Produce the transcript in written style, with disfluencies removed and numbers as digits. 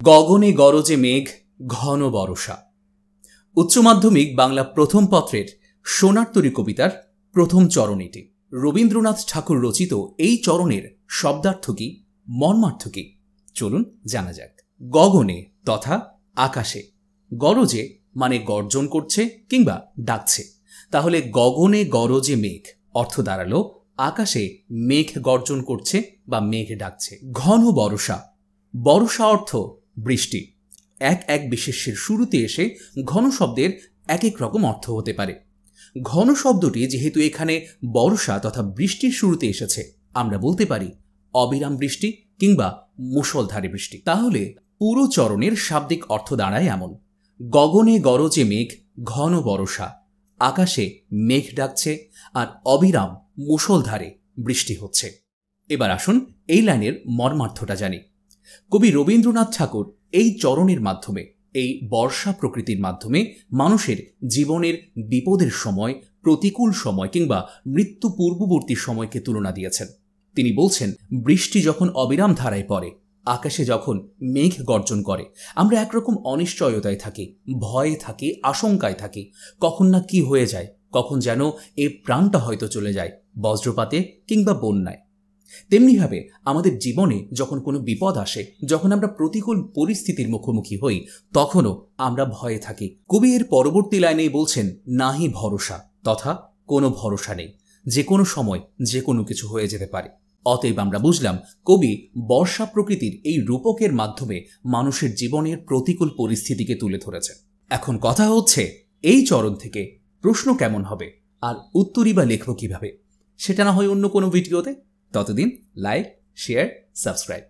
গগনে গরজে মেঘ ঘন বরষা। উচ্চ মাধ্যমিক বাংলা প্রথম পত্রের সোনার তরী কবিতার প্রথম চরণ এটি। রবীন্দ্রনাথ ঠাকুর রচিত এই চরণের শব্দার্থ কি, মর্মার্থ কি, চলুন জানা যাক। গগনে তথা আকাশে, গরজে মানে গর্জন করছে কিংবা ডাকছে, তাহলে গগনে গরজে মেঘ অর্থ দাঁড়ালো আকাশে মেঘ গর্জন করছে বা মেঘ ডাকছে। ঘন বরষা, বরষা অর্থ বৃষ্টি। এক এক বিশেষ্যের শুরুতে এসে ঘন শব্দের এক এক রকম অর্থ হতে পারে। ঘন শব্দটি যেহেতু এখানে বর্ষা তথা বৃষ্টির শুরুতে এসেছে, আমরা বলতে পারি অবিরাম বৃষ্টি কিংবা মুষলধারে বৃষ্টি। তাহলে পুরো চরণের শাব্দিক অর্থ দাঁড়ায় এমন: গগনে গরজে মেঘ ঘন বরষা, আকাশে মেঘ ডাকছে আর অবিরাম মুষলধারে বৃষ্টি হচ্ছে। এবার আসুন এই লাইনের মর্মার্থটা জানি। কবি রবীন্দ্রনাথ ঠাকুর এই চরণের মাধ্যমে, এই বর্ষা প্রকৃতির মাধ্যমে মানুষের জীবনের বিপদের সময়, প্রতিকূল সময় কিংবা মৃত্যু পূর্ববর্তী সময়কে তুলনা দিয়েছেন। তিনি বলছেন, বৃষ্টি যখন অবিরাম ধারায় পড়ে, আকাশে যখন মেঘ গর্জন করে, আমরা একরকম অনিশ্চয়তায় থাকি, ভয়ে থাকি, আশঙ্কায় থাকি, কখন না কি হয়ে যায়, কখন যেন এ প্রাণটা হয়তো চলে যায় বজ্রপাতে কিংবা বন্যায়। তেমনিভাবে আমাদের জীবনে যখন কোনো বিপদ আসে, যখন আমরা প্রতিকূল পরিস্থিতির মুখোমুখি হই, তখনও আমরা ভয়ে থাকি। কবি এর পরবর্তী লাইনেই বলছেন, নাহি ভরসা তথা কোনো ভরসা নেই, যে কোনো সময় যে কোনো কিছু হয়ে যেতে পারে। অতএব আমরা বুঝলাম কবি বর্ষা প্রকৃতির এই রূপকের মাধ্যমে মানুষের জীবনের প্রতিকূল পরিস্থিতিকে তুলে ধরেছেন। এখন কথা হচ্ছে, এই চরণ থেকে প্রশ্ন কেমন হবে আর উত্তরই বা লিখব কিভাবে, সেটা না হয় অন্য কোনো ভিডিওতে। ততদিন লাইক, শেয়ার, সাবস্ক্রাইব।